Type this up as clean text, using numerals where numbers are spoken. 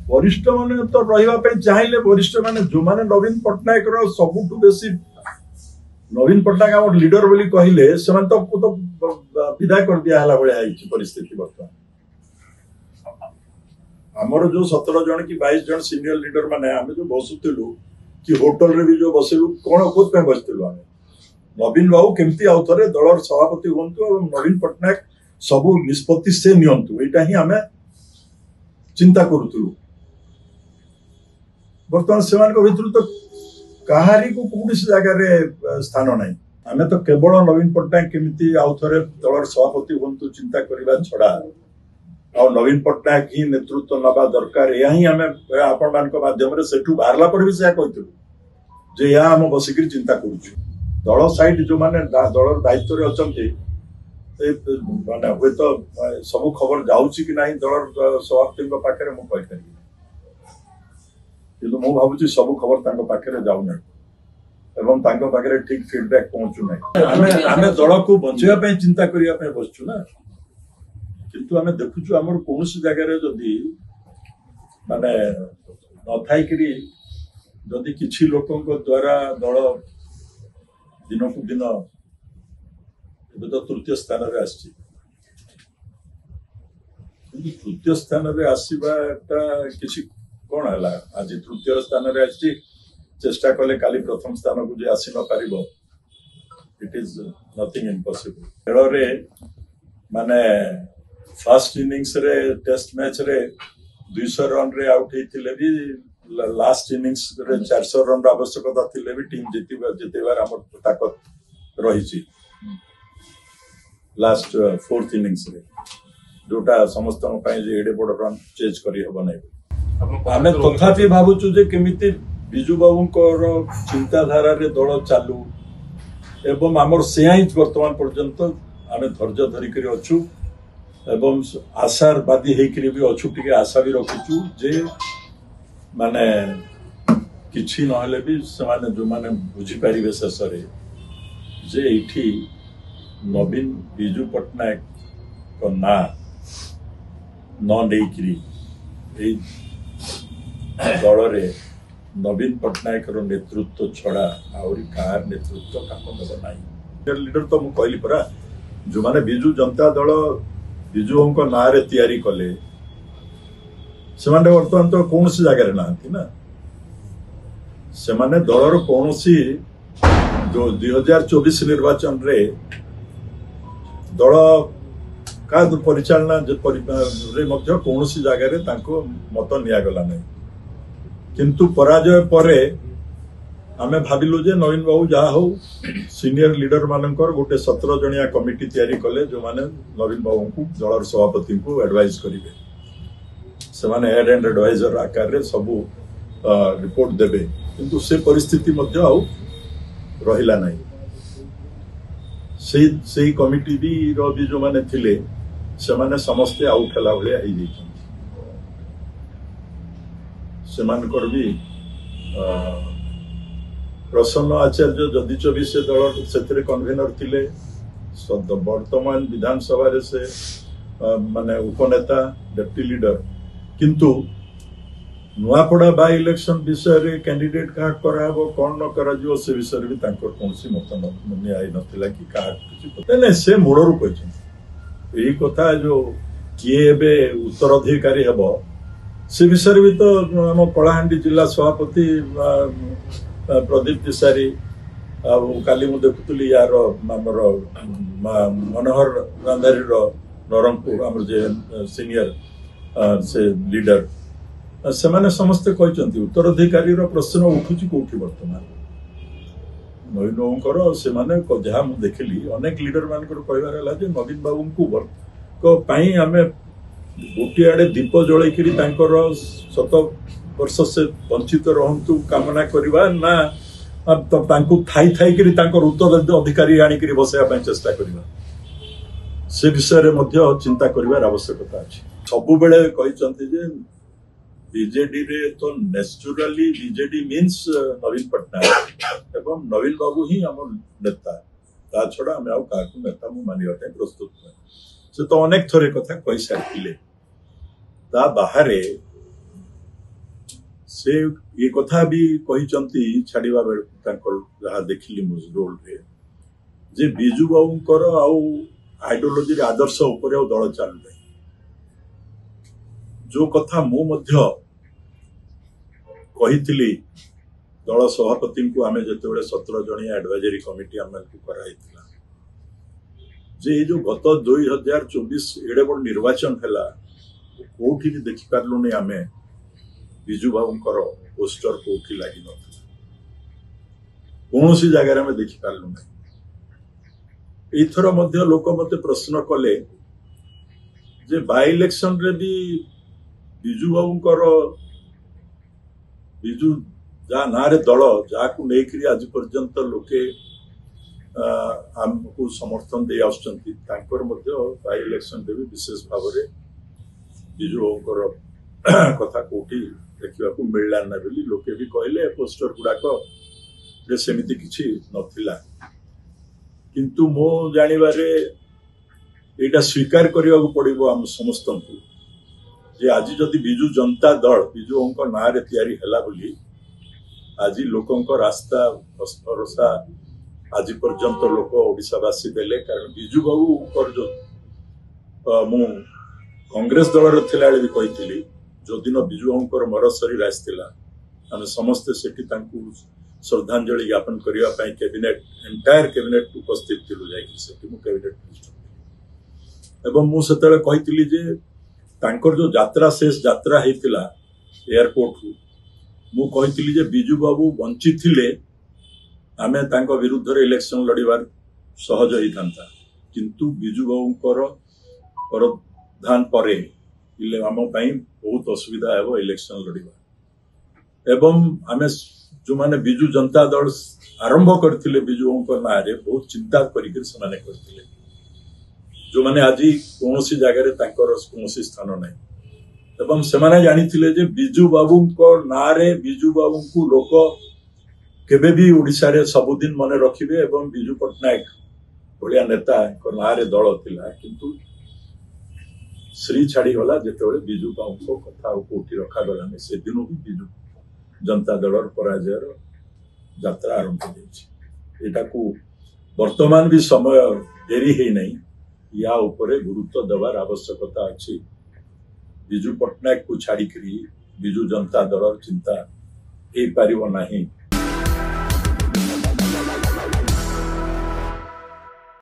वरिष्ठ माने तो रही चाहिए वरिष्ठ माने जो माने नवीन पट्टनायक सबुठ बेसी नवीन पट्टनायक आम लीडर बोली कहले तो विदाय कर दिया भाया परिस्थिति बर्तमान आमर जो 17 जन कि 22 जन सीनियर लीडर माने आम जो बसुलु कि होटल रे भी जो बसलु कौन कौन बसलु आम नवीन बाबू केमती आउ थे दलर सभापति हूँ नवीन पट्टनायक सबू निष्पत्ति से नियंतु यहाँ ही आम चिंता करूँ बर्तमान से भर तो कहारी को कौन जगह स्थान ना आम तो केवल नवीन पट्टनायक केमी आउ थे दलर सभापति हूँ चिंता करने छड़ा आ नवीन पट्टनायक ही नेतृत्व नवा दरकार या आम आपण माध्यम से बाहरला पर भी कहूँ या आम बसिक चिंता करुचु दल साइड जो माने दलर दायित्व अच्छा माने हुए तो सब खबर जाऊँगी कि नहीं दलर सभापति पाखे मुझे कि भावुँ सब खबर पाखे जाऊना एवं पाखे ठीक फीडबैक पहुंचू ना आम दल को बचाई चिंता करने बसचु ना किंतु आम देखुचु आमर कौन जगह जदि माने न थाइकरी जदि किछि लोकंक द्वारा दल दिन को दिन ए तो तृतीय स्थान रे आछि तृतीय स्थान रे आसीबाटा किछि कोन हला आज तृतीय स्थान रे आछि चेष्टा कले काली प्रथम स्थान को जे आसी न पारिबो इट इज नथिंग इम्पॉसिबल खेल रे माने फर्स्ट इनिंग्स रे टेस्ट मैच रे 200 रन रे आउट हेतिले भी लास्ट इनिंग्स रे 400 रन आवश्यकता थिले भी टीम जितेबार हमर ताकत रही लास्ट फोर्थ इनिंग्स रे जोटा समस्त एडे बड़ रन चेज करी हबो नै आमे तथापि भाबुचु जे केमिति बिजू बाबूंकर चिंताधारा रे दल चालू एवं आमर सेयाई वर्तमान पर्यंत आमे धैर्य धरिकरी अछु एवं आशावादी होकर भी अच्छु टे आशा भी रखुचु जे माने किछि नहले भी से जो माने बुझी पारिबे शेष रे जे इठी नवीन बिजू पट्टनायक को ना न देकरी ए दल रे नवीन पट्टनायक नेतृत्व छड़ा आउरी कार नेतृत्व काम देव ना लीडर तो मुझे कहली परा जो माने बिजू जनता दल बिजू ना तैयारी कले से बर्तमान तो कौन सी जगह ना से दलर कौन सी जो 2024 निर्वाचन रे दल का परिचालना रे कौन सी जगह मत निगला नहीं किंतु पराजय परे आमे भाविलु जे नवीन बाबू जहा हो सीनियर लीडर मानकर गोटे 17 जनिया कमिटी तैयारी कले जो माने नवीन बाबू को दलर सभापति को एडवाइस करेंगे से माने हेड एंड एडवाइजर आकार रे सबू रिपोर्ट देबे किंतु से परिस्थिति मध्य आउ रहिला नहीं से कमिटी भी जो माने थिले से माने समस्ते आउ खेला भलिया ही जाई से मानकर भी प्रसन्न आचार्य जदिच भी से दल से कन्वेनर थिले वर्तमान विधानसभा रे से माने उपनेता डेप्टी लीडर किंतु नुआपड़ा बाय इलेक्शन विषय रे कैंडिडेट क्या कराबो कौन न करा जो से विषय भी तांकर कोनसी मत न्याय नथिला कि का किछि पता नै से मूलरू कहछन एही कथा जो किए एबे उत्तराधिकारी हेबो से विषय भी तो आम कलाहांडी जिला सभापति प्रदीप तिसारी काली मु देखुली यार आमर मनोहर गांधारी नरंगपुर आम सीनियर से लीडर से माने समस्ते कहते उत्तराधिकारी प्रश्न उठुची कौटी बर्तमान नवीन बाबू से माने जहाँ मुझे देखिली अनेक लीडर मान कहबार नवीन बाबू को आम गोटे आड़े दीप जलैकरी 7 वर्ष से वंचित रहतु कामना करवा ना थाई थाई उत्तर अधिकारी आनिक बसैया चेष्टा करवा से विषय में चिंता कर आवश्यकता अच्छी सबु बेले कहते बीजेडी रे तो नेचुराली बीजेडी मीन्स नवीन पट्टनायक एवं नवीन बाबू ही आम नेता ता छड़ा आम क्या नेता मानवा प्रस्तुत से तो अनेक थरे कथा कही सारी ता बाहरे से ये कथा भी कही छाड़वा बेलू देखिली मो रोल रे जे बिजू बाबूंकर आइडियोलोजी आदर्श उपर दल चलू जो कथा मु मध्य कही दल सभापति को आम जो 17 जणिया एडवाइजरी कमिटी आम कराई जे जो गत 2024 एडे बड़ निर्वाचन है कोठी भी देखी पार्लुनी आम बिजू बाबूंकर पोस्टर कोठी लगी न कौन सी जगह आम देखी पार्लु ना एथर मध्य लोक मते प्रश्न कले जे बाय इलेक्शन रे भी बिजू बाबूंकर बिजू जा ना रे दल जाकू नेकरी आज पर्यंत लोके आमको समर्थन दे आछंती तांकर मध्य बाय इलेक्शन रे भी विशेष भाव रे बिजू बाबूंकर कथा कोठी देखा मिलला ना बोली लोके भी कहले पोस्टर गुड़ाक सेमिति किछि नथिला किंतु मो जानिबारे एटा स्वीकार करने पड़ो आम समस्त को जे आज जदि बिजू जनता दल बिजू ना रे तैयारी हैला बोली आज लोकंक रास्ता भरोसा आज पर्यंत लोक ओडिशावासी देले कारण बिजू बाबू जो मु कांग्रेस दल थिला भी कही जो दिन बिजू बाबूंकर मर शरीर आसला आम समस्ते सेठी श्रद्धांजलि ज्ञापन करने कैबिनेट एंटायर कैबिनेट उपस्थित थिलु जाइकि सेठी मु कैबिनेट मिनिस्टर एवं मुझे कही जे तांकर जो यात्रा शेष यात्रा होता एयरपोर्ट रु मु कही जे बिजू बाबू बंची थिले आमे तांको विरुद्ध रे इलेक्शन लड़ीबार सहज होता किंतु बिजू बाबूंकर प्रधान परे आम बहुत असुविधा है इलेक्शन लड़ीबा एवं आमे जो माने बिजू जनता दल आरंभ करथिले बिजू बाबूंकर ना रे बहुत चिंता करिके समाने करथिले जो माने आज कौन सी जगह तांकर कौन स्थान नहीं एवं से जानी जे बिजू बाबू ना रे बिजू बाबू को लोक केबे भी ओडिशा रे सबुदिन मने रखिबे एवं बिजू पटनायक बड़िया नेता ना रे दल थिला किंतु श्री छाड़ी गला जेतेबेले बिजू बाबू कथा कोठी रखा गलानी से दिन भी बिजू जनता दल पराजय यात्रा आरंभ हो वर्तमान भी समय देरी है नहीं या उपरे गुरुत्व देवार आवश्यकता अच्छी बिजू पटनायक को छाड़ी बिजू जनता दल चिंता हो पारिबो नहीं।